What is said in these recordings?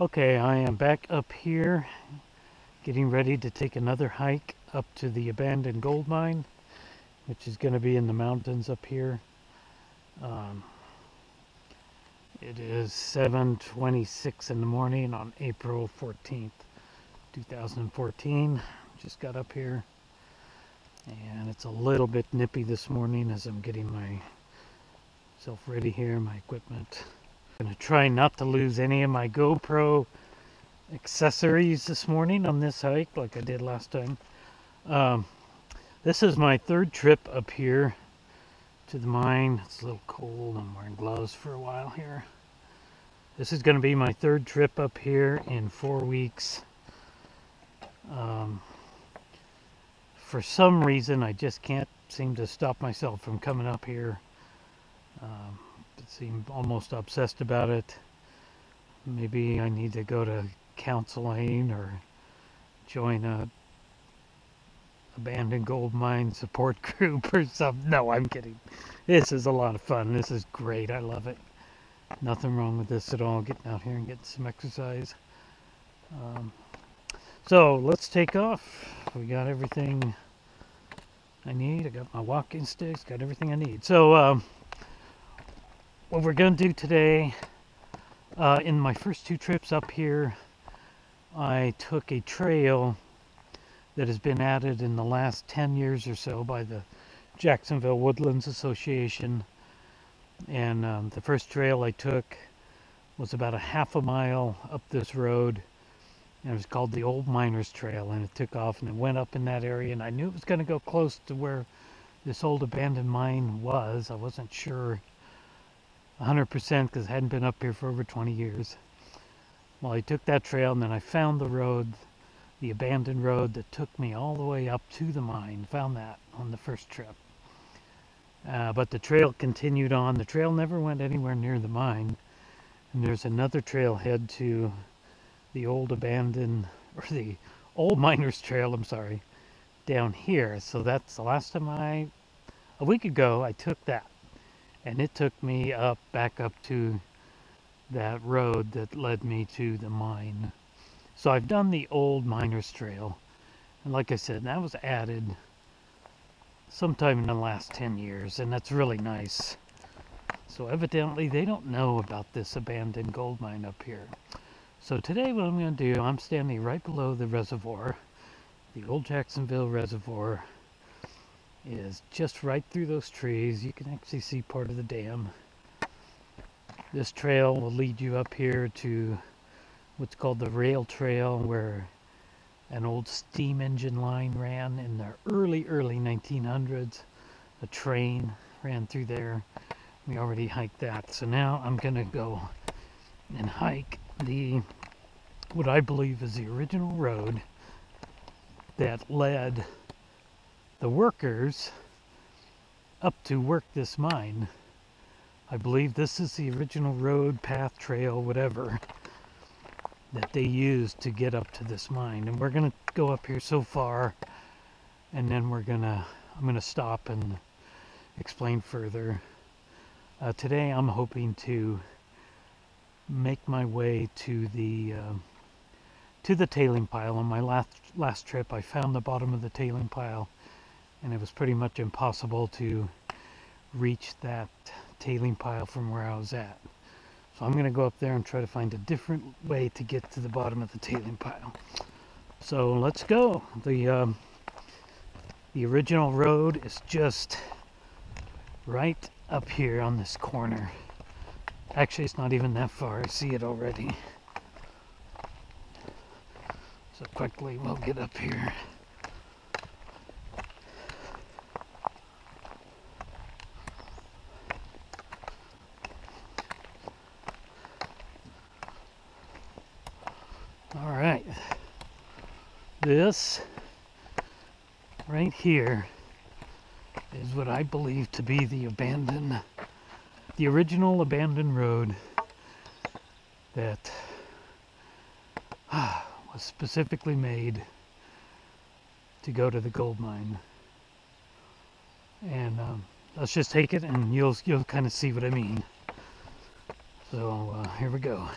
Okay, I am back up here getting ready to take another hike up to the abandoned gold mine, which is going to be in the mountains up here. Um, it is 7:26 in the morning on April 14th, 2014. Just got up here and it's a little bit nippy this morning as I'm getting myself ready here, my equipment. I'm going to try not to lose any of my GoPro accessories this morning on this hike like I did last time. Um, this is my third trip up here to the mine. It's a little cold. I'm wearing gloves for a while here. This is going to be my third trip up here in 4 weeks. For some reason, I just can't seem to stop myself from coming up here. I seem almost obsessed about it. Maybe I need to go to counseling or join a abandoned gold mine support group or something. No, I'm kidding. This is a lot of fun. This is great. I love it. Nothing wrong with this at all. Getting out here and getting some exercise. So let's take off. We got everything I need. I got my walking sticks. Got everything I need. So what we're going to do today, in my first two trips up here, I took a trail that has been added in the last 10 years or so by the Jacksonville Woodlands Association. And the first trail I took was about a half a mile up this road, and it was called the Old Miners Trail, and it took off and it went up in that area, and I knew it was going to go close to where this old abandoned mine was. I wasn't sure 100% because I hadn't been up here for over 20 years. Well, I took that trail, and then I found the road, the abandoned road that took me all the way up to the mine. Found that on the first trip. But the trail continued on. The trail never went anywhere near the mine. And there's another trailhead to the old abandoned, or the old miners trail, I'm sorry, down here. So that's the last time a week ago, I took that. And it took me back up to that road that led me to the mine. So I've done the old miners trail. And like I said, that was added sometime in the last 10 years, and that's really nice. So evidently they don't know about this abandoned gold mine up here. So today what I'm going to do, I'm standing right below the reservoir. The old Jacksonville Reservoir is just right through those trees. You can actually see part of the dam. This trail will lead you up here to what's called the rail trail, where an old steam engine line ran in the early 1900s. A train ran through there. We already hiked that. So now I'm going to go and hike what I believe is the original road that led the workers up to work this mine. I believe this is the original road, path, trail, whatever, that they used to get up to this mine. And we're going to go up here so far, and then I'm going to stop and explain further. Today I'm hoping to make my way to the tailing pile. On my last trip, I found the bottom of the tailing pile, and it was pretty much impossible to reach that tailing pile from where I was at. So I'm going to go up there and try to find a different way to get to the bottom of the tailing pile. So let's go. The original road is just right up here on this corner. Actually, it's not even that far. I see it already. So quickly we'll get up here. All right. This right here is what I believe to be the original abandoned road that was specifically made to go to the gold mine. And let's just take it, and you'll kind of see what I mean. So here we go.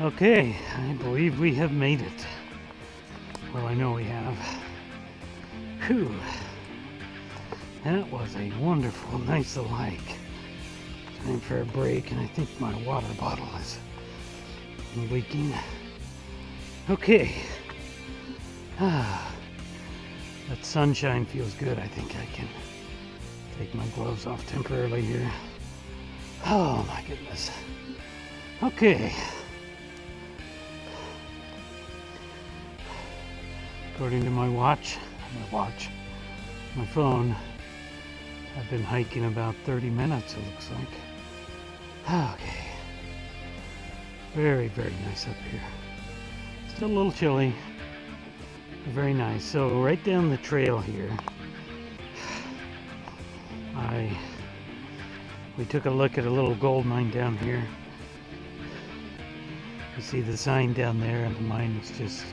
Okay, I believe we have made it. Well, I know we have. Whew. That was a wonderful, nice hike. Time for a break, and I think my water bottle is leaking. Okay. That sunshine feels good. I think I can take my gloves off temporarily here. Oh my goodness. Okay. According to my phone, I've been hiking about 30 minutes, it looks like. Okay. Very, very nice up here. Still a little chilly, but very nice. So right down the trail here, we took a look at a little gold mine down here. You see the sign down there, and the mine is just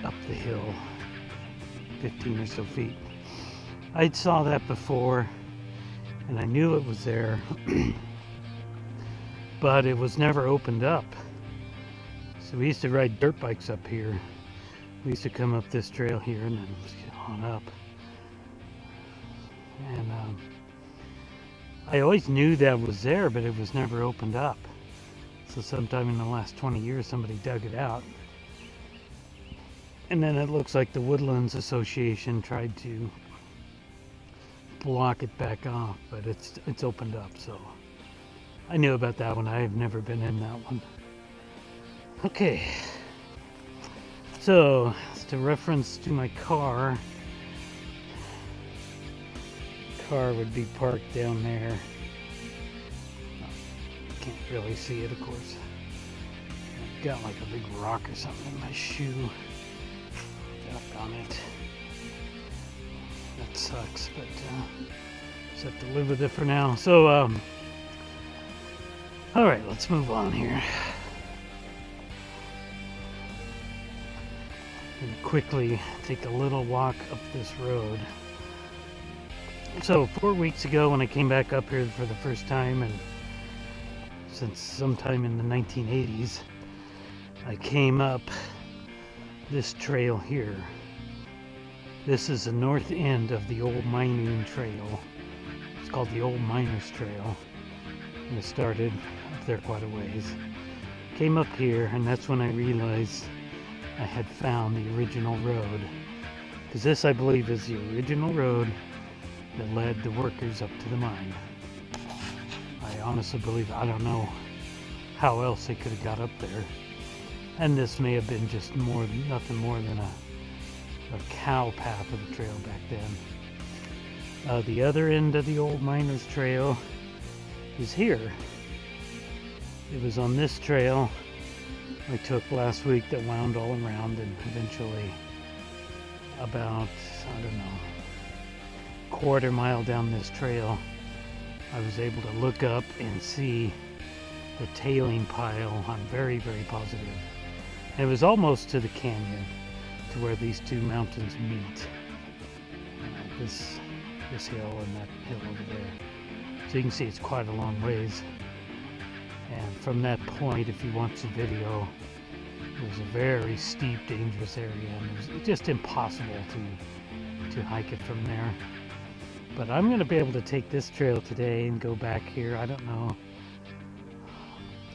up the hill, 15 or so feet. I saw that before, and I knew it was there, but it was never opened up. So we used to ride dirt bikes up here. We used to come up this trail here and then on up. And I always knew that was there, but it was never opened up. So sometime in the last 20 years, somebody dug it out. And then it looks like the Woodlands Association tried to block it back off, but it's opened up, so I knew about that one. I have never been in that one. Okay, so to reference to my car, car would be parked down there. Can't really see it, of course. I've got like a big rock or something in my shoe. On it. That sucks, but just have to live with it for now. So, all right, let's move on here. I'm gonna quickly take a little walk up this road. So 4 weeks ago, when I came back up here for the first time, and since sometime in the 1980s, I came up this trail here. This is the north end of the old mining trail. It's called the Old Miners Trail, and it started up there quite a ways. Came up here, and that's when I realized I had found the original road, because this, I believe, is the original road that led the workers up to the mine. I honestly believe, I don't know how else they could have got up there. And this may have been just nothing more than a cow path of the trail back then. The other end of the Old Miners Trail is here. It was on this trail I took last week that wound all around, and eventually about, I don't know, quarter mile down this trail, I was able to look up and see the tailing pile. I'm very, very positive. And it was almost to the canyon, to where these two mountains meet. This hill and that hill over there. So you can see it's quite a long ways. And from that point, if you watch the video, it was a very steep, dangerous area, and it was just impossible to hike it from there. But I'm going to be able to take this trail today and go back here. I don't know.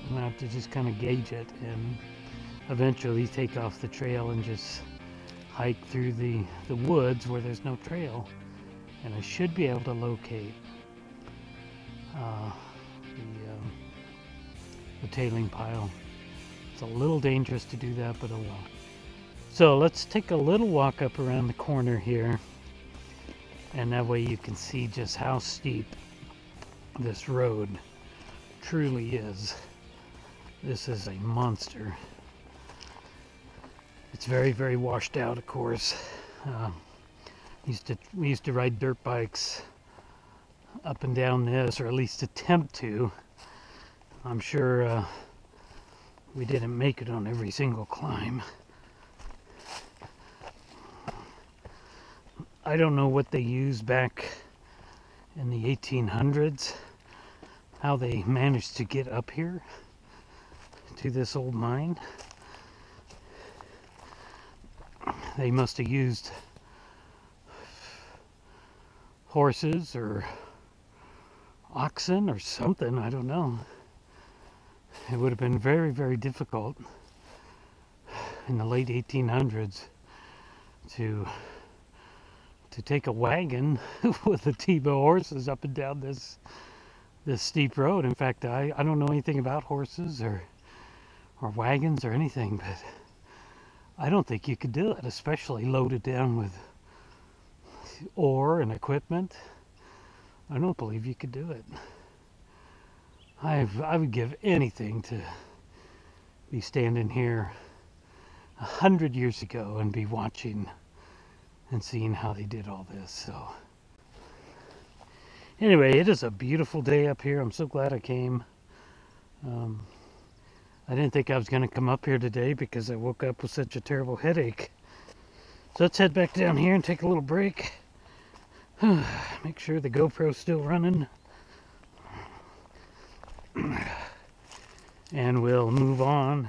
I'm going to have to just kind of gauge it and eventually take off the trail and just hike through the woods where there's no trail. And I should be able to locate the tailing pile. It's a little dangerous to do that, but oh well. So let's take a little walk up around the corner here, and that way you can see just how steep this road truly is. This is a monster. It's very, very washed out, of course. We used to ride dirt bikes up and down this, or at least attempt to. I'm sure we didn't make it on every single climb. I don't know what they used back in the 1800s, how they managed to get up here to this old mine. They must have used horses or oxen or something, I don't know. It would have been very, very difficult in the late 1800s to take a wagon with a team of horses up and down this steep road. In fact, I don't know anything about horses or wagons or anything, but I don't think you could do it, especially loaded down with ore and equipment. I don't believe you could do it. I would give anything to be standing here 100 years ago and be watching and seeing how they did all this. So anyway, it is a beautiful day up here. I'm so glad I came. I didn't think I was going to come up here today because I woke up with such a terrible headache. So let's head back down here and take a little break. Make sure the GoPro's still running. And we'll move on